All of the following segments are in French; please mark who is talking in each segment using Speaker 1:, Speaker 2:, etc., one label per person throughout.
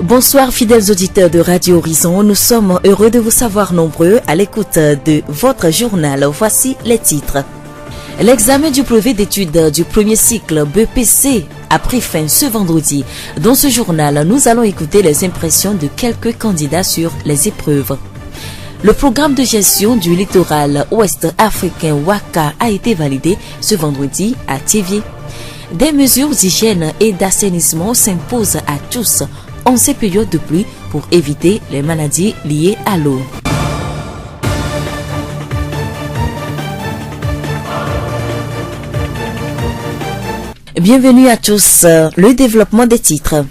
Speaker 1: Bonsoir fidèles auditeurs de Radio Horizon, nous sommes heureux de vous savoir nombreux à l'écoute de votre journal. Voici les titres. L'examen du brevet d'études du premier cycle BPC a pris fin ce vendredi. Dans ce journal, nous allons écouter les impressions de quelques candidats sur les épreuves. Le programme de gestion du littoral ouest africain WACA a été validé ce vendredi à Thiévié. Des mesures d'hygiène et d'assainissement s'imposent à tous en ces périodes de pluie pour éviter les maladies liées à l'eau. Bienvenue à tous. Le développement des titres.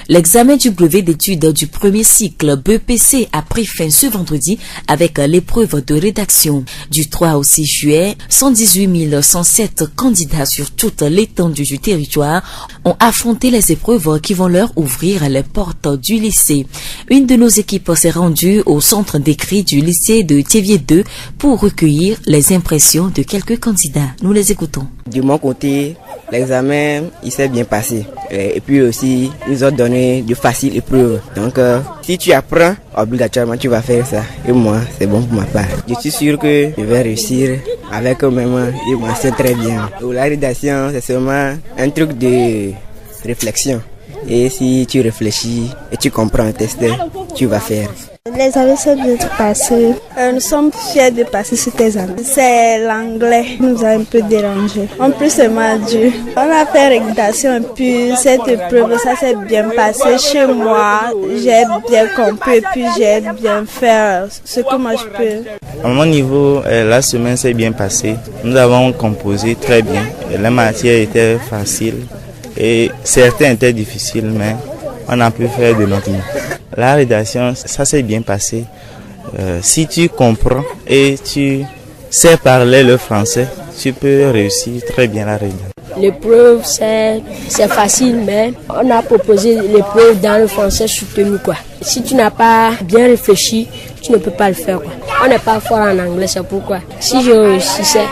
Speaker 1: L'examen du brevet d'études du premier cycle BPC a pris fin ce vendredi avec l'épreuve de rédaction. Du 3 au 6 juillet, 118 107 candidats sur toute l'étendue du territoire ont affronté les épreuves qui vont leur ouvrir les portes du lycée. Une de nos équipes s'est rendue au centre d'écrit du lycée de Thiévié 2 pour recueillir les impressions de quelques candidats. Nous les écoutons.
Speaker 2: De mon côté, l'examen, il s'est bien passé. Et puis aussi, ils nous ont donné de faciles épreuves. Donc, si tu apprends, obligatoirement, tu vas faire ça. Et moi, c'est bon pour ma part. Je suis sûr que je vais réussir avec eux-mêmes. Ils m'enseignent très bien. La rédaction, c'est seulement un truc de réflexion. Et si tu réfléchis et tu comprends un test, tu vas faire.
Speaker 3: Les examens sont bien passés. Nous sommes fiers de passer cet examen. C'est l'anglais qui nous a un peu dérangé. En plus, c'est mal dur. On a fait rédaction et puis cette épreuve, ça s'est bien passé. Chez moi, j'ai bien compris et puis j'ai bien fait ce que moi je peux.
Speaker 4: À mon niveau, la semaine s'est bien passée. Nous avons composé très bien. Les matières étaient faciles et certaines étaient difficiles, mais on a pu faire de notre mieux. La rédaction, ça s'est bien passé. Si tu comprends et tu sais parler le français, tu peux réussir très bien la rédaction.
Speaker 5: L'épreuve, c'est facile, mais on a proposé l'épreuve dans le français soutenu, quoi. Si tu n'as pas bien réfléchi, tu ne peux pas le faire, quoi. On n'est pas fort en anglais, c'est pourquoi. Si je réussissais,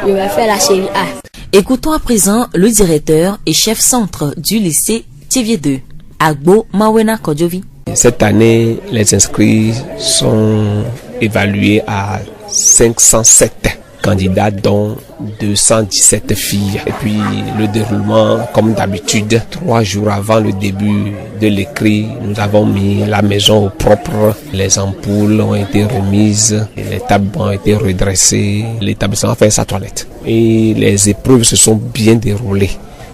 Speaker 5: je vais faire la série A.
Speaker 1: Écoutons à présent le directeur et chef centre du lycée Thiévié 2, Agbo Mawena Kodjovi.
Speaker 6: Cette année, les inscrits sont évalués à 507 candidats, dont 217 filles. Et puis le déroulement, comme d'habitude, 3 jours avant le début de l'écrit, nous avons mis la maison au propre. Les ampoules ont été remises, les tables ont été redressées, l'établissement a fait sa toilette. Et les épreuves se sont bien déroulées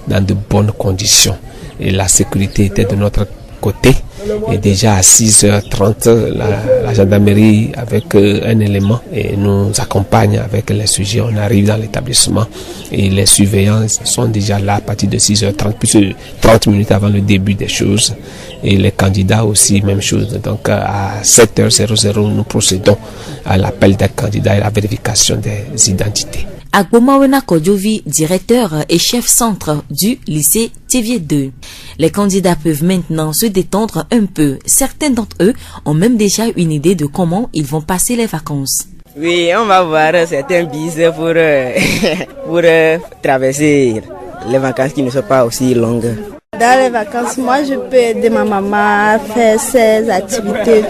Speaker 6: dans de bonnes conditions. Et la sécurité était de notre côté. Et déjà à 6h30, la gendarmerie avec un élément et nous accompagne avec les sujets. On arrive dans l'établissement et les surveillants sont déjà là à partir de 6h30, plus 30 minutes avant le début des choses. Et les candidats aussi, même chose. Donc à 7h00, nous procédons à l'appel des candidats et la vérification des identités.
Speaker 1: Agbomawena Kodjovi, directeur et chef centre du lycée Thiévié 2. Les candidats peuvent maintenant se détendre un peu. Certains d'entre eux ont même déjà une idée de comment ils vont passer les vacances.
Speaker 2: Oui, on va voir certains bis pour traverser les vacances qui ne sont pas aussi longues.
Speaker 3: Dans les vacances, moi je peux aider ma maman à faire ses activités,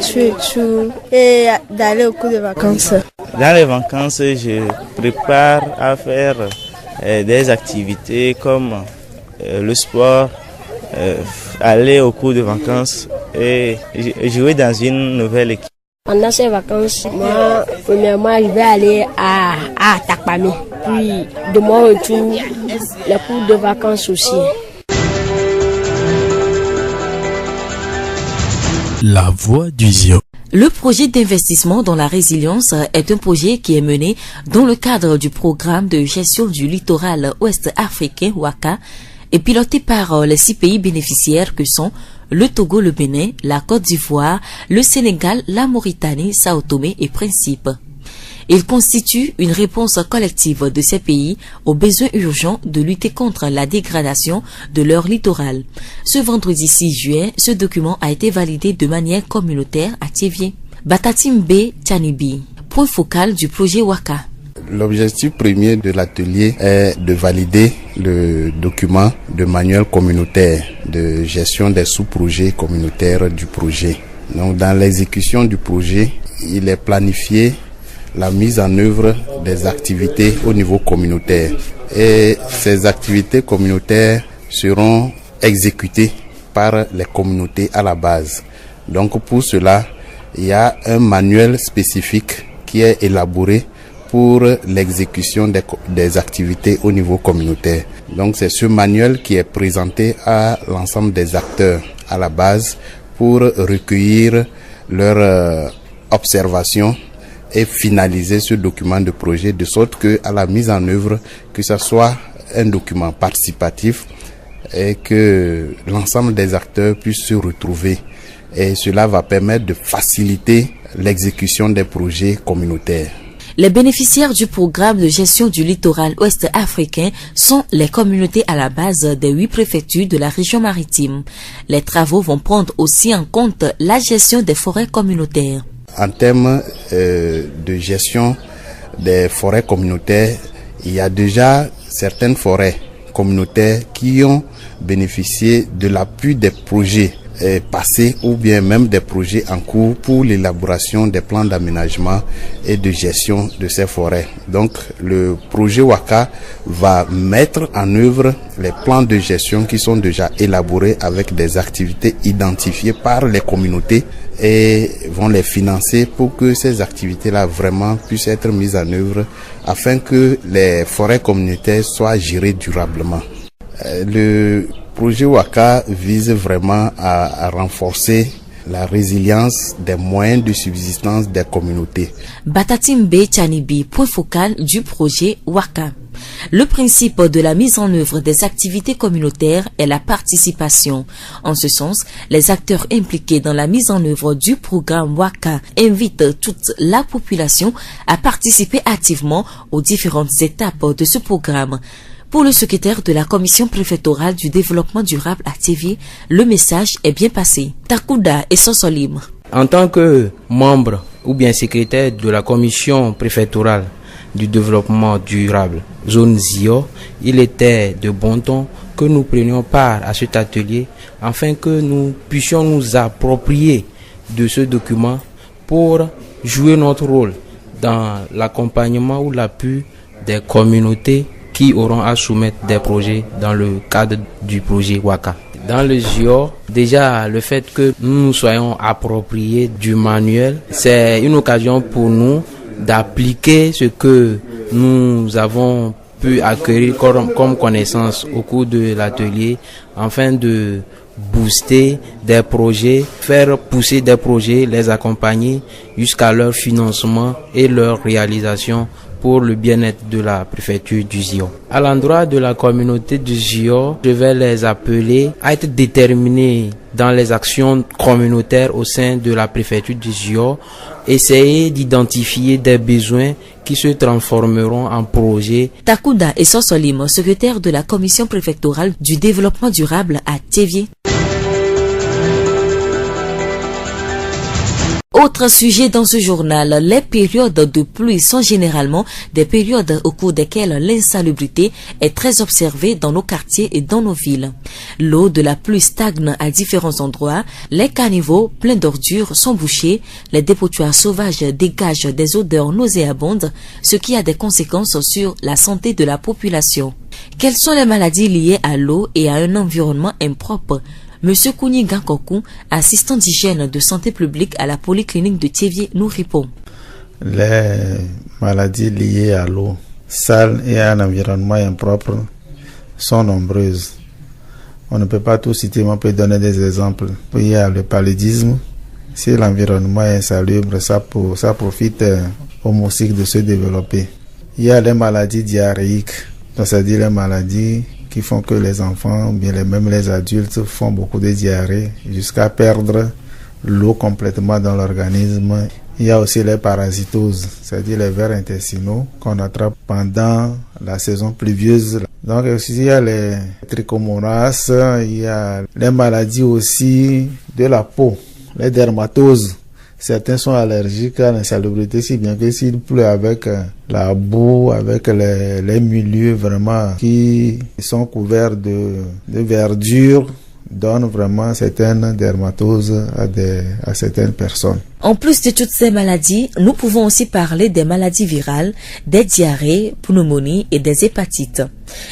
Speaker 3: et d'aller au cours de vacances.
Speaker 4: Dans les vacances, je prépare à faire des activités comme le sport, aller au cours de vacances et jouer dans une nouvelle équipe.
Speaker 5: Pendant ces vacances, moi, premièrement, je vais aller à Takpami. Puis, de mon retour, les cours de vacances aussi.
Speaker 7: La voix du Zion.
Speaker 1: Le projet d'investissement dans la résilience est un projet qui est mené dans le cadre du programme de gestion du littoral ouest africain WACA et piloté par les 6 pays bénéficiaires que sont le Togo, le Bénin, la Côte d'Ivoire, le Sénégal, la Mauritanie, Sao Tomé et Principe. Il constitue une réponse collective de ces pays aux besoins urgents de lutter contre la dégradation de leur littoral. Ce vendredi 6 juin, ce document a été validé de manière communautaire à Thiévié. Batatim B. Tchanibi, point focal du projet WACA.
Speaker 8: L'objectif premier de l'atelier est de valider le document de manuel communautaire de gestion des sous-projets communautaires du projet. Donc dans l'exécution du projet, il est planifié la mise en œuvre des activités au niveau communautaire. Et ces activités communautaires seront exécutées par les communautés à la base. Donc pour cela, il y a un manuel spécifique qui est élaboré pour l'exécution des activités au niveau communautaire. Donc c'est ce manuel qui est présenté à l'ensemble des acteurs à la base pour recueillir leurs observations et finaliser ce document de projet de sorte que à la mise en œuvre, que ce soit un document participatif et que l'ensemble des acteurs puissent se retrouver. Et cela va permettre de faciliter l'exécution des projets communautaires.
Speaker 1: Les bénéficiaires du programme de gestion du littoral ouest africain sont les communautés à la base des 8 préfectures de la région maritime. Les travaux vont prendre aussi en compte la gestion des forêts communautaires.
Speaker 8: En termes de gestion des forêts communautaires, il y a déjà certaines forêts communautaires qui ont bénéficié de l'appui des projets passés ou bien même des projets en cours pour l'élaboration des plans d'aménagement et de gestion de ces forêts. Donc le projet WACA va mettre en œuvre les plans de gestion qui sont déjà élaborés avec des activités identifiées par les communautés et vont les financer pour que ces activités-là vraiment puissent être mises en œuvre afin que les forêts communautaires soient gérées durablement. Le projet WACA vise vraiment à renforcer la résilience des moyens de subsistance des communautés.
Speaker 1: Batatimbe Chanibi, point focal du projet WACA. Le principe de la mise en œuvre des activités communautaires est la participation. En ce sens, les acteurs impliqués dans la mise en œuvre du programme WACA invitent toute la population à participer activement aux différentes étapes de ce programme. Pour le secrétaire de la commission préfectorale du développement durable à Thévié, le message est bien passé. Takouda et Sosolim.
Speaker 9: En tant que membre ou bien secrétaire de la commission préfectorale du développement durable, zone ZIO, il était de bon ton que nous prenions part à cet atelier afin que nous puissions nous approprier de ce document pour jouer notre rôle dans l'accompagnement ou l'appui des communautés qui auront à soumettre des projets dans le cadre du projet WACA. Dans le ZIO, déjà le fait que nous nous soyons appropriés du manuel, c'est une occasion pour nous d'appliquer ce que nous avons pu acquérir comme connaissance au cours de l'atelier afin de booster des projets, faire pousser des projets, les accompagner jusqu'à leur financement et leur réalisation pour le bien-être de la préfecture du ZIO. À l'endroit de la communauté du ZIO, je vais les appeler à être déterminés dans les actions communautaires au sein de la préfecture du ZIO, essayer d'identifier des besoins qui se transformeront en projets.
Speaker 1: Takouda et Sosolim, secrétaire de la commission préfectorale du développement durable à Thévié. Autre sujet dans ce journal, les périodes de pluie sont généralement des périodes au cours desquelles l'insalubrité est très observée dans nos quartiers et dans nos villes. L'eau de la pluie stagne à différents endroits, les caniveaux pleins d'ordures sont bouchés, les dépotoirs sauvages dégagent des odeurs nauséabondes, ce qui a des conséquences sur la santé de la population. Quelles sont les maladies liées à l'eau et à un environnement impropre? Monsieur Kouni Gankokou, assistant d'hygiène de santé publique à la polyclinique de Thévié, nous répond.
Speaker 10: Les maladies liées à l'eau sale et à un environnement impropre sont nombreuses. On ne peut pas tout citer, mais on peut donner des exemples. Il y a le paludisme. Si l'environnement est insalubre, ça profite aux moustiques de se développer. Il y a les maladies diarrhéiques, c'est-à-dire les maladies qui font que les enfants, ou bien même les adultes, font beaucoup de diarrhée jusqu'à perdre l'eau complètement dans l'organisme. Il y a aussi les parasitoses, c'est-à-dire les vers intestinaux qu'on attrape pendant la saison pluvieuse. Donc il y a les trichomonas, il y a les maladies aussi de la peau, les dermatoses, Certains sont allergiques à l'insalubrité, si bien que s'il pleut avec la boue, avec les milieux vraiment qui sont couverts de verdure, donne vraiment certaines dermatoses à certaines personnes.
Speaker 1: En plus de toutes ces maladies, nous pouvons aussi parler des maladies virales, des diarrhées, pneumonies et des hépatites.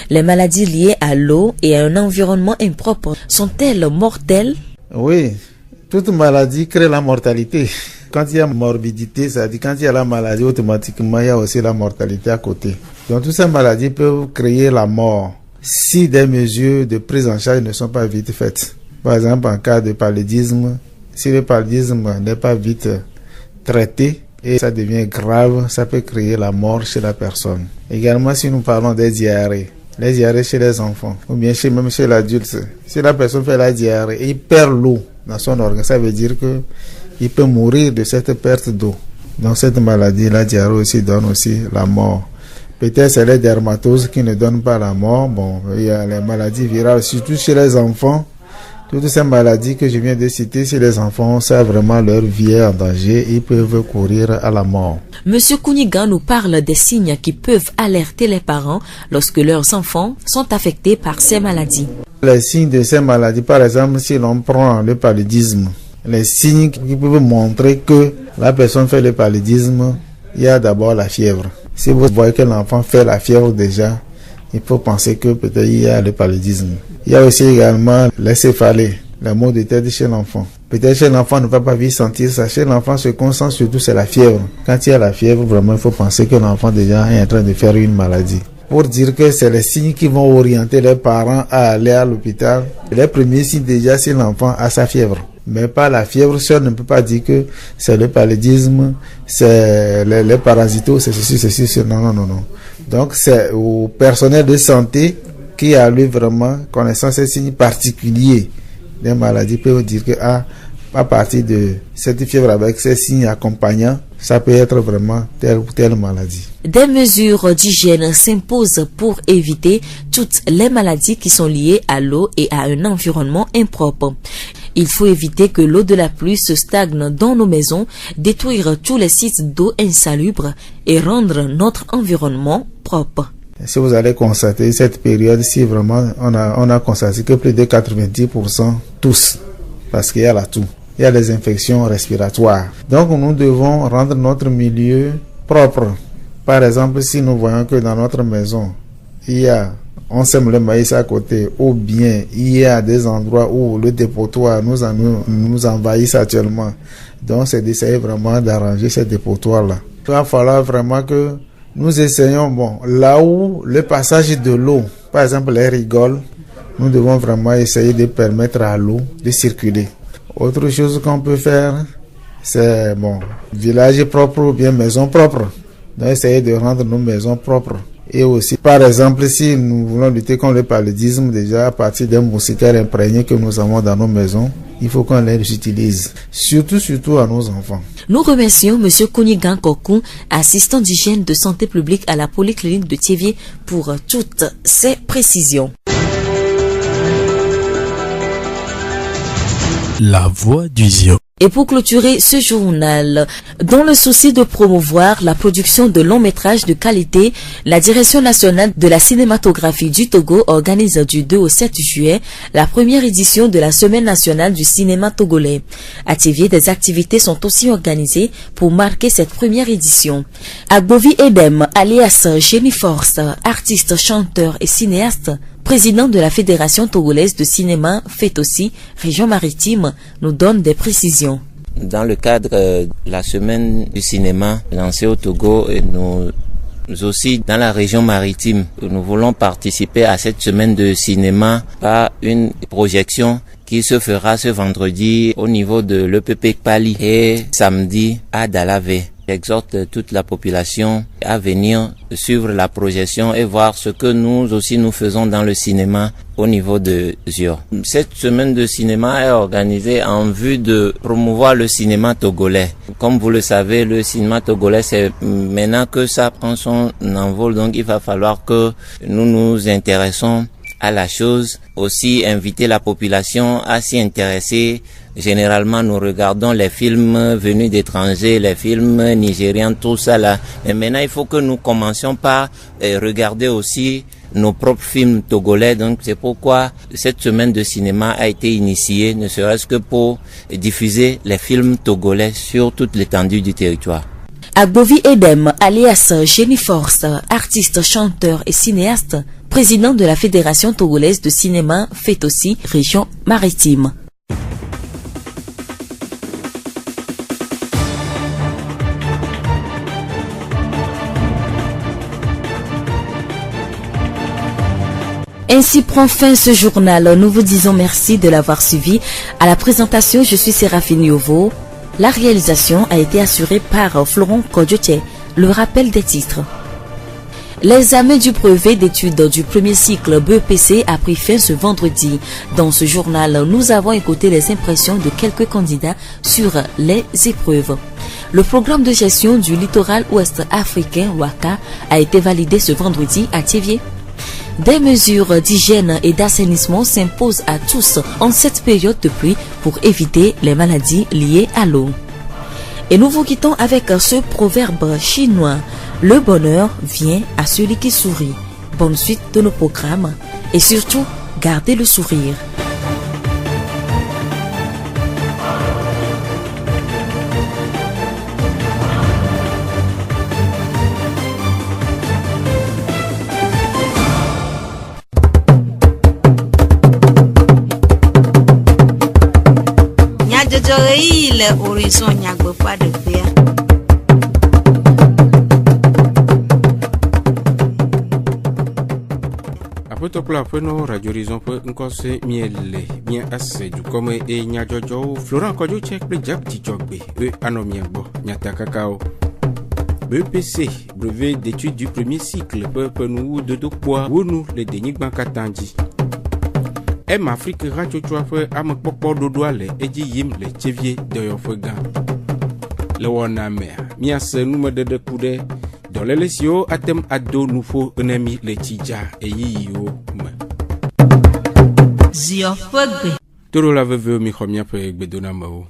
Speaker 1: Les maladies liées à l'eau et à un environnement impropre sont-elles mortelles?
Speaker 10: Oui, toute maladie crée la mortalité. Quand il y a morbidité, c'est-à-dire quand il y a la maladie, automatiquement il y a aussi la mortalité à côté. Donc toutes ces maladies peuvent créer la mort si des mesures de prise en charge ne sont pas vite faites. Par exemple, en cas de paludisme, si le paludisme n'est pas vite traité et ça devient grave, ça peut créer la mort chez la personne. Également, si nous parlons des diarrhées, les diarrhées chez les enfants ou bien même chez l'adulte, si la personne fait la diarrhée et il perd l'eau dans son organe, ça veut dire que il peut mourir de cette perte d'eau. Donc cette maladie, la diarrhée aussi donne aussi la mort. Peut-être c'est les dermatoses qui ne donnent pas la mort. Bon, il y a les maladies virales, surtout chez les enfants. Toutes ces maladies que je viens de citer, si les enfants savent vraiment leur vie est en danger, ils peuvent courir à la mort.
Speaker 1: Monsieur Kounigan nous parle des signes qui peuvent alerter les parents lorsque leurs enfants sont affectés par ces maladies.
Speaker 10: Les signes de ces maladies, par exemple, si l'on prend le paludisme, les signes qui peuvent montrer que la personne fait le paludisme, il y a d'abord la fièvre. Si vous voyez que l'enfant fait la fièvre déjà, il faut penser que peut-être il y a le paludisme. Il y a aussi également les céphalées, les maux de tête chez l'enfant. Peut-être chez l'enfant, on ne va pas vite sentir ça. Chez l'enfant, ce qu'on sent surtout, c'est la fièvre. Quand il y a la fièvre, vraiment, il faut penser que l'enfant déjà est en train de faire une maladie. Pour dire que c'est les signes qui vont orienter les parents à aller à l'hôpital. Les premiers signes déjà, si l'enfant a sa fièvre. Mais pas la fièvre seule ne peut pas dire que c'est le paludisme, c'est les parasitos, c'est ceci. Non. Donc c'est au personnel de santé qui a lui vraiment connaissance ces signes particuliers des maladies peut dire que à partir de cette fièvre avec ces signes accompagnants, ça peut être vraiment telle ou telle maladie.
Speaker 1: Des mesures d'hygiène s'imposent pour éviter toutes les maladies qui sont liées à l'eau et à un environnement impropre. Il faut éviter que l'eau de la pluie se stagne dans nos maisons, détruire tous les sites d'eau insalubres et rendre notre environnement propre.
Speaker 10: Si vous allez constater cette période, si vraiment on a constaté que plus de 90% tous, parce qu'il y a la toux, il y a les infections respiratoires. Donc nous devons rendre notre milieu propre. Par exemple, si nous voyons que dans notre maison, on sème le maïs à côté, ou bien il y a des endroits où le dépotoir nous envahit actuellement. Donc c'est d'essayer vraiment d'arranger ces dépotoirs-là. Il va falloir vraiment que nous essayons, là où le passage de l'eau, par exemple les rigoles, nous devons vraiment essayer de permettre à l'eau de circuler. Autre chose qu'on peut faire, c'est village propre ou bien maison propre. Donc essayer de rendre nos maisons propres. Et aussi, par exemple, si nous voulons lutter contre le paludisme, déjà à partir des moustiquaires imprégnés que nous avons dans nos maisons, il faut qu'on les utilise, surtout à nos enfants.
Speaker 1: Nous remercions M. Kounigan Kokou, assistant d'hygiène de santé publique à la polyclinique de Thiévier, pour toutes ces précisions.
Speaker 7: La voix du Zion.
Speaker 1: Et pour clôturer ce journal, dans le souci de promouvoir la production de longs métrages de qualité, la Direction nationale de la cinématographie du Togo organise du 2 au 7 juillet la première édition de la Semaine nationale du cinéma togolais. À Thiévier, des activités sont aussi organisées pour marquer cette première édition. Agbovi Edem, alias Jenny Force, artiste, chanteur et cinéaste, président de la Fédération togolaise de cinéma, fait aussi région maritime, nous donne des précisions.
Speaker 11: Dans le cadre de la semaine du cinéma lancée au Togo, nous aussi dans la région maritime, nous voulons participer à cette semaine de cinéma par une projection qui se fera ce vendredi au niveau de l'EPP Pali et samedi à Dalavé. J'exhorte toute la population à venir suivre la projection et voir ce que nous aussi nous faisons dans le cinéma au niveau de Zio. Cette semaine de cinéma est organisée en vue de promouvoir le cinéma togolais. Comme vous le savez, le cinéma togolais, c'est maintenant que ça prend son envol, donc il va falloir que nous nous intéressons à la chose, aussi inviter la population à s'y intéresser généralement nous regardons les films venus d'étrangers, les films nigériens, tout ça là. Mais maintenant il faut que nous commencions par regarder aussi nos propres films togolais. Donc c'est pourquoi cette semaine de cinéma a été initiée, ne serait-ce que pour diffuser les films togolais sur toute l'étendue du territoire.
Speaker 1: Agbovi Edem, alias Jenny Force, artiste, chanteur et cinéaste, président de la Fédération togolaise de cinéma, fait aussi région maritime. Ainsi prend fin ce journal. Nous vous disons merci de l'avoir suivi. À la présentation, je suis Séraphine Yovo. La réalisation a été assurée par Florent Kodjoche. Le rappel des titres. L'examen du brevet d'études du premier cycle BEPC a pris fin ce vendredi. Dans ce journal, nous avons écouté les impressions de quelques candidats sur les épreuves. Le programme de gestion du littoral ouest africain, WACA, a été validé ce vendredi à Thiévié. Des mesures d'hygiène et d'assainissement s'imposent à tous en cette période de pluie pour éviter les maladies liées à l'eau. Et nous vous quittons avec ce proverbe chinois. Le bonheur vient à celui qui sourit. Bonne suite de nos programmes et surtout, gardez le sourire.
Speaker 12: Horizon nyagbe pas de fer.
Speaker 9: Après tout plat pour nous Radio Horizon pour encore se miele bien assez du comme et nya jojo Florent Kodjo check le jack tijogbe e anomienbo nyata kakao. BEPC, brevet d'études du premier cycle pour nous de poids ou nous les dénigmes katandi. M Afrique Radio Choife am popo dodo ale eji yim le Thiévié de Yofega. Le wana mer mias nume de kude dans les lesio atem ado nouveau ennemi le tija e yiyo me.
Speaker 12: Ziofegbe.
Speaker 9: Toro la veuve mi khomia pe gbedona mao.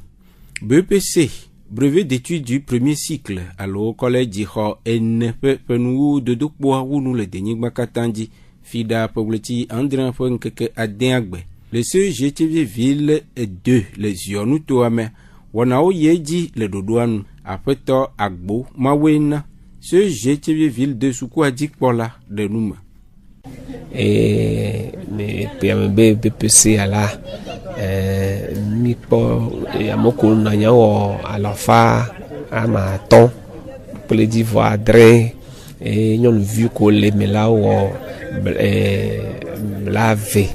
Speaker 9: BEPC, brevet d'études du premier cycle allo collège di ho NP penu de dokboa ou nous le denigma katandi. Fida Pobleti André Fonkeke Adengbe. Le CG Thiévié-Ville 2, les Yonou Toame, Wanao Yeji, le Dodouanou, après to Agbo, Mawena, CG Thiévié-Ville 2, Soukou Adik Pola, de Nouma.
Speaker 6: Et les PMB, BPC, à la, Mipo, et à Moko, Nanyao, à l'enfa, à Maton, pour les d'Ivoire, Drain, et nous avons vu qu'on les met là où laver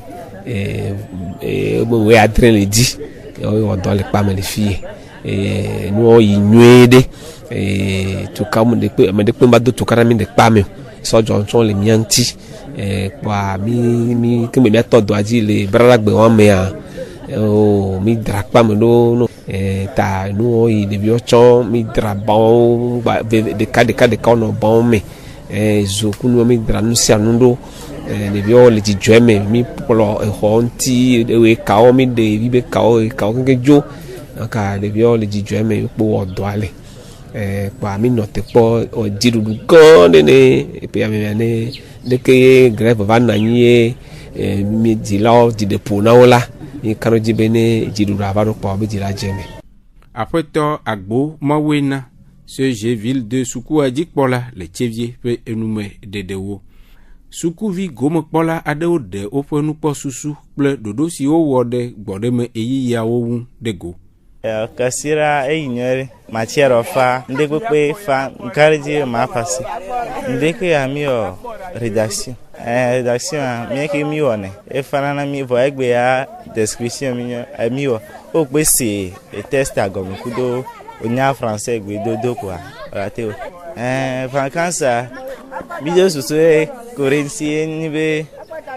Speaker 6: et on a train les dit on doit les pas les filles et nous on y nuede et tout comme des peu tout carrément des pas mais ça sont les mianti et quoi mi que me mettre doit dire les bras de on mais oh mi drap pas me non ta nous il devient chon mi drap bon des cas on bon mais zokunu mi dranu si anundo de bio le tijeme mi polo honti we kao mi de bibe kao ke jo aka de bio le tijeme po odwale pa mi note po o dirudu gonde ne e pe amene de ke grève va nanye mi dilao di de pona ola ni kanu jibene dirudu avaro po bi dila jeme.
Speaker 9: Après to Agbo Mawena CG Ville de Soukou Adik Pola, le Thiévié peut énumérer de dewo. Soukou vi gomme Pola adeo de opo nous po susu ple dodo si o wode bodeme eyi ya wo de go.
Speaker 4: Kasira ignore matière fa ndeko pe fa nkariji ma passé. Ndeko ya mi o rédaction. Rédaction mi ke mi one. E fanana mi vo egbe ya description mi o pe c'est test agomi kudo onya français gbe dodo quoi raté vacances bijo susu corinthien ni be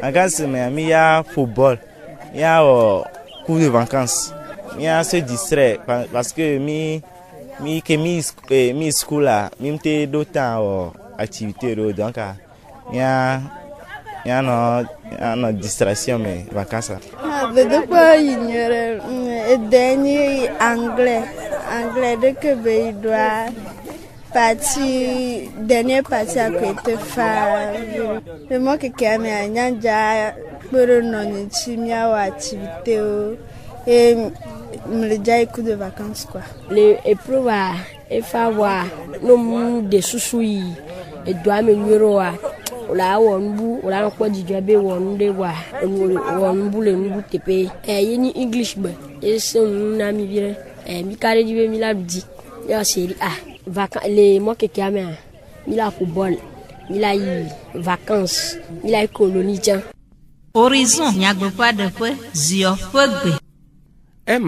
Speaker 4: vacances mais mi ya football ya o cours de vacances mi ya se distrait parce que mi school là mi te d'autant activité donc y a no distraction mais vacances
Speaker 3: de quoi ignorer Dernier anglais dès que il doit partir, dernière partie à côté faire. Le mot que Kami a déjà pour non chimia ou activité et me déjà écoute de vacances quoi.
Speaker 5: Les épreuves et faire nos des sous et doit améliorer. Ola wonbu ola ko jijabe wonde wa wonbu le nbu tepe yeni english be esun na mi bire mi kare jibe mi la di ya seri les mois que kiamé mi la football mi la vacances mi la colonie tiens
Speaker 12: Horizon nyagbe pa de pe zio fegbe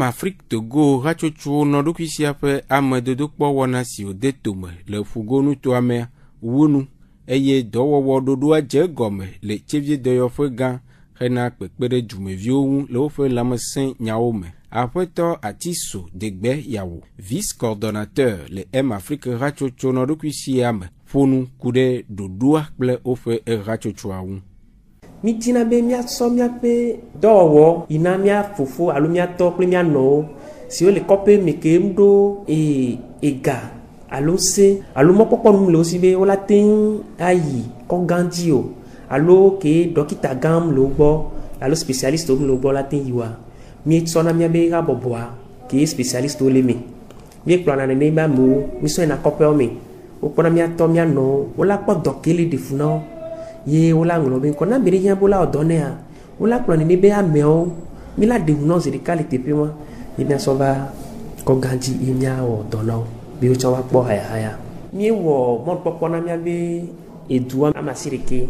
Speaker 13: Afrique Togo rachocho no dokisia pe amedodo kpo wona si ode tome le fugonu to ame wonu eye dɔwɔwɔ ɖoɖo adze gɔme le tsevie dɔyɔƒe gã hena kpekpe ɖe dumeviwo ŋu le woƒe lãmesẽ nyawo me. Aƒetɔ Atiso Degbe Yawo, vice-coordonnateur le Afrique Ratsotso nɔɖokui sia me, ƒo nu ku ɖe ɖoɖoa kple woƒe ratsotsoa ŋu.
Speaker 14: Mítina be míasɔ míaƒe dɔwɔwɔ yina mía fofo alo míatɔ kple mía nɔwo siwo le kɔƒe me ke ɖo ega alo se alo mɔkpɔkpɔ nu le wosi be wola teŋ ayi kɔgãdzi o alo ke dɔkita gãm le wogbɔ alo spécialiste wo le wogbɔ la teŋ yiwa míetsɔna míabe habɔbɔa ke spécialiste wo le me míekplɔna nene be amewo mísɔ yina kɔƒewo me wokpɔna míatɔ míanɔwo wola kpɔ dɔ ke le ɖe fu na wo ye wola ŋlɔ be ŋkɔ na ame ɖe hiã be wola wɔ dɔ nea wola kplɔ nene be ameawo míla ɖe ŋu na wo zi ɖeka le teƒe ma ye míasɔ va kɔgãdzi ye míawɔ dɔ na wo be wotsɔ wa kpɔ hayahaya míewɔ mɔkpɔkpɔ na míabe edua amasi ɖeke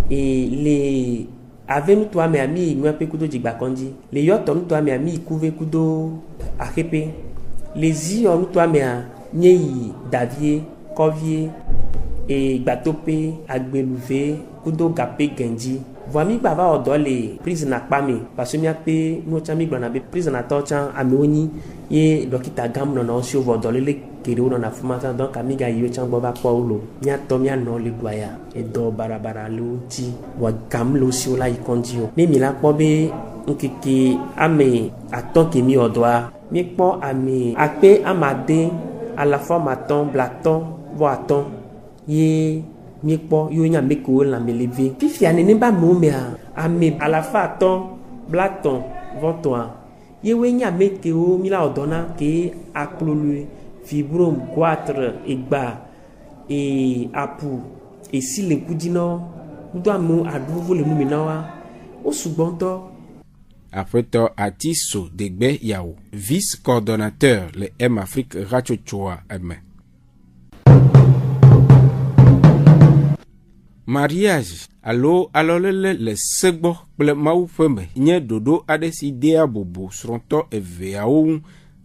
Speaker 14: le ave nutoa mea mi nyuape kudo dzigbakɔndzi le yɔtɔ nutoa mea mi kuve kudo ahepe le ziyɔ nutoa mea nye yi davie kɔvie gbatope agbeluve kudo gape gɛndzi vɔa mi gba va wɔ dɔ le prison akpa me parce que míaƒe nuwo mi gblɔna be prison atɔwo tsã amewo nyi ye dɔkita gãm nɔnɔ wo si wo vɔ dɔ lele geɖewo nɔna afi ma tsã donc mi gayi wo tsã gbɔ va kpɔ wo lo míatɔ míanɔ le ɖoaya edɔ barabara le wo ŋuti vɔ gãm le wo si wo la yi kɔndzi o ne mi la kpɔ be ŋkeke ame atɔ̃ ke mi wɔ dɔa míekpɔ ame akpe amade alafɔ matɔ̃ blatɔ̃ vɔ atɔ̃ ye míekpɔ yo nye ame kewo le ame leve fifia nene be amewo mea ame alafa atɔ̃ blatɔ̃ vɔ tɔ̃a yewoe nye ame kewo mi la wɔ dɔ na ke akploloe fibrome goitre egba apu esi le ŋkudzi na wo ŋdɔ amewo aɖuvovo le nume na woa wo sugbɔ ŋutɔ.
Speaker 13: Aƒetɔ Atiso Degbe Yawo, vice-coordonnateur le Afrique Ratsotsoa me. Mariage alo alolele le segbɔ kple mawu ƒe me nye ɖoɖo aɖe si dea bobo srɔ̃tɔ eveawo ŋu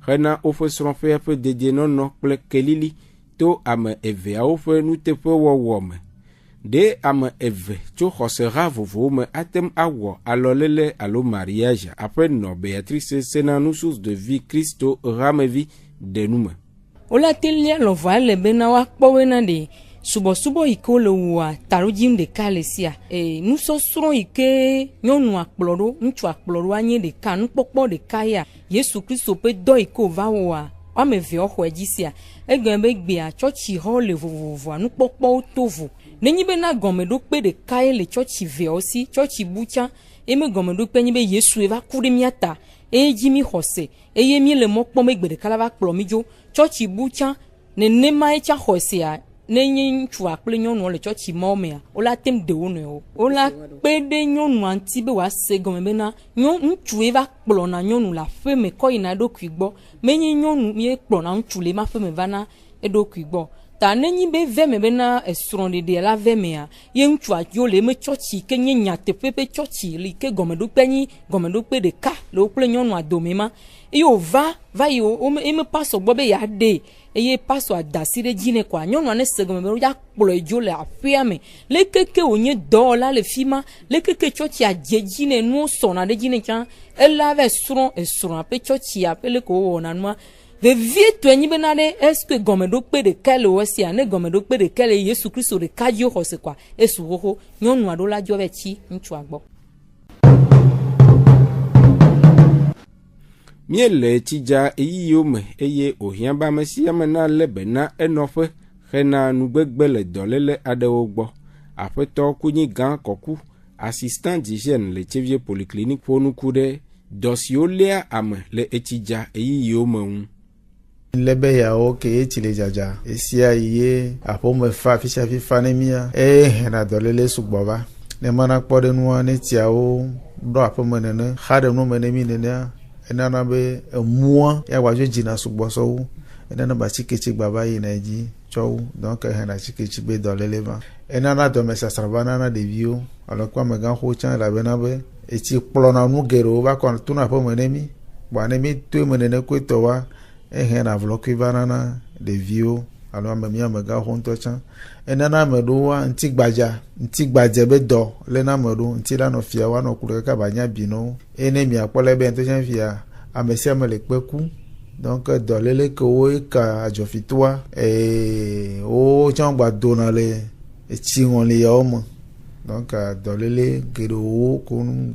Speaker 13: hena woƒe srɔ̃ƒea ƒe dedienɔnɔ kple kelili to ame eveawo ƒe nuteƒewɔwɔ me. Ɖe ame eve tso xɔseha vovowo me atem awɔ alɔlele alo mariage aƒenɔ Beatrice Sena Nusus de Vie Christo Ramevi de nume.
Speaker 15: Wola telia lɔvɔa le bena woakpɔwoe na ɖe subɔsubɔ yi ke wole wɔa tarodzim ɖeka le sia nusɔsrɔ̃ yi ke nyɔnua kplɔ ɖo ŋutsua kplɔ ɖo anye ɖeka nukpɔkpɔ ɖeka ya Yesu Kristo ƒe dɔ yi ke wòva wɔa woame eve xɔe dzi sia egɔme be gbea tsɔtsi xɔ le vovovoa nukpɔkpɔwo to vo nenyi be na gɔmeɖokpe ɖeka ye le tsɔtsi veawo si tsɔtsi bu tsã eme gɔmeɖokpe nye be Yesu va ku ɖe mía ta eye dzi mi xɔse eye mi le mɔ kpɔm egbe ɖeka la va kplɔ mi dzo tsɔtsi bu tsã nenema ye tsã xɔsea ne nye ŋutsua kple nyɔnua le tsɔtsi mawo mea wola tem de wo nɔewo wola kpe ɖe nyɔnua ŋuti be wòase gɔme bena ŋutsue va kplɔna nyɔnu le aƒe me kɔ yina eɖokui gbɔ menye nyɔnu mie kplɔna ŋutsu le ma aƒe me vana eɖokui gbɔ ta nenyi be ve me bena esrɔ̃ɖeɖe la ve mea ye ŋutsua dzo le eme tsɔtsi ke nye nyateƒe ƒe tsɔtsi li ke gɔmeɖokpe nyi gɔmeɖokpe ɖeka le wo kple nyɔnua dome ma eye wòva yi eme pasɔ gbɔ be yeaɖee eye pasɔ da asi ɖe dzi ne koa nyɔnua ne se gɔme be ya kplɔe dzo le aƒea me lekeke wònye dɔwɔla le fi ma lekeke tsɔtsia dze dzi ne nuwo sɔna ɖe dzi ne tsã ela va srɔ̃ esrɔ̃a ƒe tsɔtsia ƒe leke wowɔna nua vevie tɔe nyi bena ɖe eske gɔmeɖokpe ɖeka le wɔ sia ne gɔmeɖokpe ɖeka le Yesu Kristo ɖeka dzo xɔse koa esu xoxo nyɔnua ɖo la dzo va tsi ŋutsua gbɔ.
Speaker 13: Miele tsidza eyiwo me eye ohia ba me si ame na lebe na enoƒe hena nugbegbe le dɔléle aɖewo gbɔ. Aƒetɔ kunyi gã kɔku assistant d'hygiène le Tchevie polyclinique ƒo nuku ɖe dɔ siwo léa ame le etsidza eyiwo me ŋu.
Speaker 10: Lebe yawo ke etsi le dzadza esia ye aƒome fa fisafi fa ne mia hena dɔléle sugbɔ va ne mana kpɔ ɖe nua ne tiawo ɖɔ aƒeme nene xa ɖe nu me ne mi nenea enana be emua ya gbadzo dzina sugbɔsɔwo enana ba tsiketsi gbava yina dzi tsɔwo donc hena tsiketsi be dɔléle va enana dɔmesasra va nana ɖeviwo alo kɔ amegãxowo tsã elabena be etsi kplɔna nu geɖewo va kɔ tona aƒeme ne mi gbɔ ne mi to eme nene koe tɔ wa ehena vlɔkui va nana ɖeviwo alo amegãxo ŋutɔ tsã enana ame ɖewoa ŋutigbadze be dɔ lena ame ɖewo ŋuti la nɔ fia woanɔ ku ɖe kaka ba nya binɔwo eye ne miakpɔ le be ŋutɔ tsã fia ame sia ame le kpe ku donc dɔléle ke wo ka adzɔfitoa wo tsã gba dona le etsi ŋɔli yawo me donc dɔléle geɖewo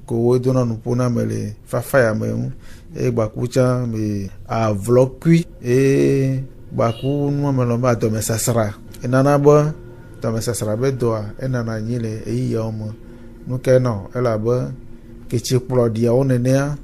Speaker 10: ko wo dona nuƒo na me le fafa ya me ŋu eye gbaku tsã me avlɔkui eye gbaku nua me lɔ be adɔmesasra enana be dɔmesasra be dɔa enana anyi le eyi yawo me nuke nɔ elabe ketsi kplɔɖiawo nenea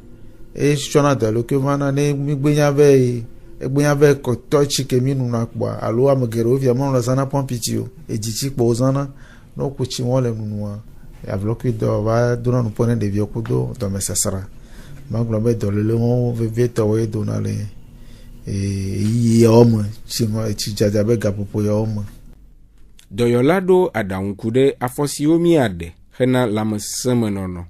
Speaker 10: tsɔna dɔléle vana ne migbenya ve kɔtɔ tsi ke mi nuna kpɔa alo ame geɖewo via mɔnu le zana pɔmpiti o edzitsi kpɔ zana ne woku tsi wɔn le nunua avlɔkui dɔ va dona nuƒo ne ɖeviwo kudo dɔmesasra magblɔ be dɔléle wɔn vevietɔwo ye dona le eyi yawo me tsi dzadza be gaƒoƒo yawo me.
Speaker 13: Dɔyɔla ɖo aɖaŋuku ɖe afɔ siwo miaɖe hena lãmesesẽmenɔnɔ.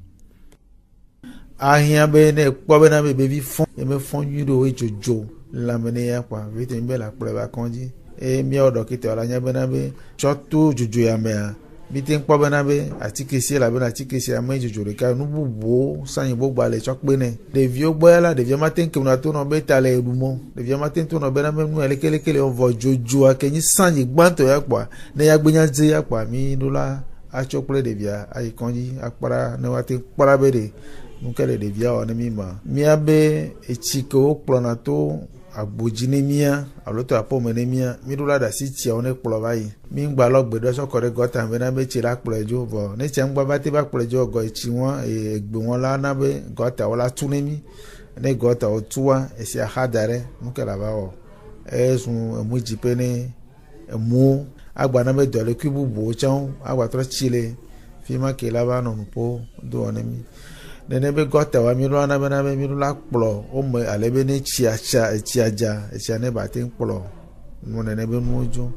Speaker 10: Ahia be ne kpɔ bena be bevi fɔn eme fɔn nyui ɖo edzodzo lãme ne ya kpa vete be la kplɔe va kɔdzi eye miawo ɖɔkita la nya bena be tsɔ to dzodzo ya mea bite kpɔ bena be atike sia la bena atike sia me dzodzo ɖeka nu bubuwo sanyibo gba le tsɔ kpe ne ɖeviwo gbɔ ya la ɖevia mate ŋkem na to nɔ be ta le ɖumɔ ɖevia mate to nɔ bena be nu lekeleke le vɔ dzodzoa ke nyi sanyi gbãtɔ ya kpa ne ya gbenya dze ya kpa mi ɖo la atsɔ kple ɖevia ayi kɔdzi akpara ne wate kpara be ɖe nuke le ɖevia wɔ ne mi ma mia be etsi ke wo kplɔna to agbodzi ne mia alo to aƒeme ne mia mi ɖo la ɖe asi tsiawo ne kplɔ va yi mi gba lɔ gbe ɖe sɔ kɔ ɖe gɔta bena be tsi la kplɔe dzo vɔ ne tsia ŋgba va te va kplɔe dzo gɔ etsi wɔn egbe wɔn la na be gɔtawo la tu ne mi ne gɔtawo tua esi axa da ɖe nuke la va wɔ ezu emu dzi pe ne emuwo agba na be dɔlékui bubuwo tsã agba trɔ tsi le fi ma ke la va nɔ nuƒo do wɔ ne mi. Nene be gɔta wa mi ɖo na bena be mi ɖo la kplɔ wo me ale be ne etsia ne ba te kplɔ nu nene be nuwo dzo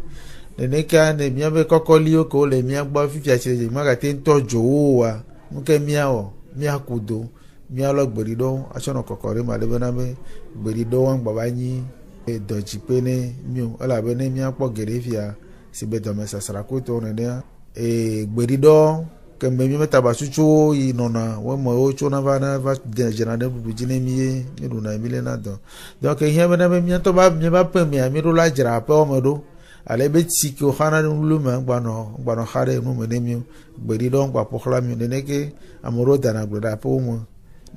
Speaker 10: nene ka ne mia be kɔkɔliwo ke wo le mia gbɔ fifia tsi ma gate ŋutɔ dzo wo wa nuke miawɔ miaku do mialɔ gbeɖiɖɔ atsɔ nɔ kɔkɔ ɖe me ale bena be gbeɖiɖɔ wa gbɔ va nyi dɔdzipe ne mio elabe ne miakpɔ geɖe fia si be dɔmesasra koto nenea gbeɖiɖɔ kemgbe mi meta basutsuwo yi nɔna wɔmewo tso na va dzena ɖe bubu dzi ne mi ye mi ɖuna mi le na dɔ donc hiã bena be miatɔ ba miaba ƒe mea mi ɖo la dzra aƒewo me ɖo ale be tsi ke woxana ɖe nulo me gbanɔ xa ɖe nu me ne mi gbeɖiɖɔ gba ƒoxla mi neneke ame ɖewo dana gble ɖe aƒewo me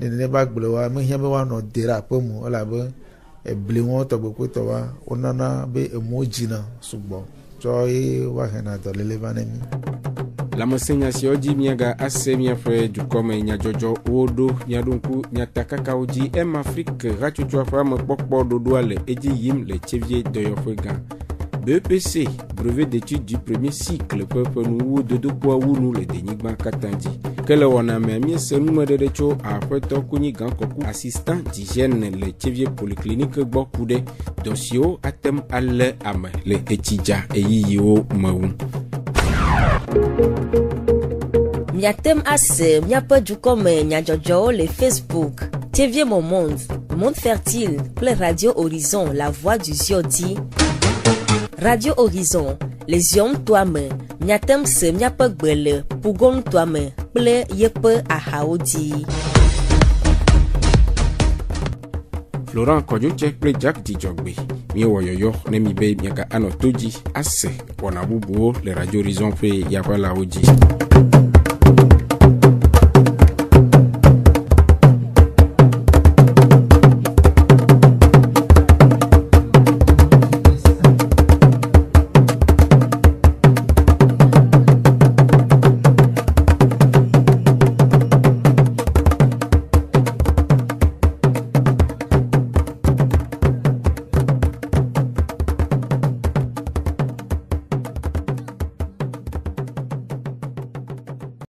Speaker 10: nene ba gble wa me hiã be woanɔ de ɖe aƒe me elabe ebli wɔn tɔgbekpetɔ wa wonana be emuwo dzina sugbɔ tsɔ ye woahena dɔléle va ne mi.
Speaker 13: Lãmesẽnya siwo dzi miaga ase miaƒe dukɔme nyadzɔdzɔ woɖo miaɖoŋku miatakakawo dzi Afrique hatsotsoa ƒe amekpɔkpɔ ɖoɖoa le edzi yim le Tchevie dɔyɔƒe gã. BEPC, brevet d'études du premier cycle ƒe nuwo dodokpoa wunu le denyigba katã dzi. Ke le wɔna mea miese numeɖeɖe tso aƒetɔ konyi gã kɔku assistant d'hygiène le Tchevie polyclinique gbɔ ku ɖe dɔ siwo atem alé ame le etsidza eyiyiwo me ŋu.
Speaker 1: Miatem ase miaƒe dukɔme nyadzɔdzɔwo le Facebook Tchevie Mon Monde Fertile kple Radio Horizon La Voix du Zion di. Radio Horizon le Zion ŋutɔa me miatem se miaƒe gbe le Pugo ŋutɔa me kple yeƒe ahawo di.
Speaker 13: Florent Kɔdzotse kple Jack Dzidzɔgbe miewɔ yɔyɔ ne mi be miaga anɔ to dzi ase wɔna bubuwo le Radio Horizon ƒe yaƒelawo dzi.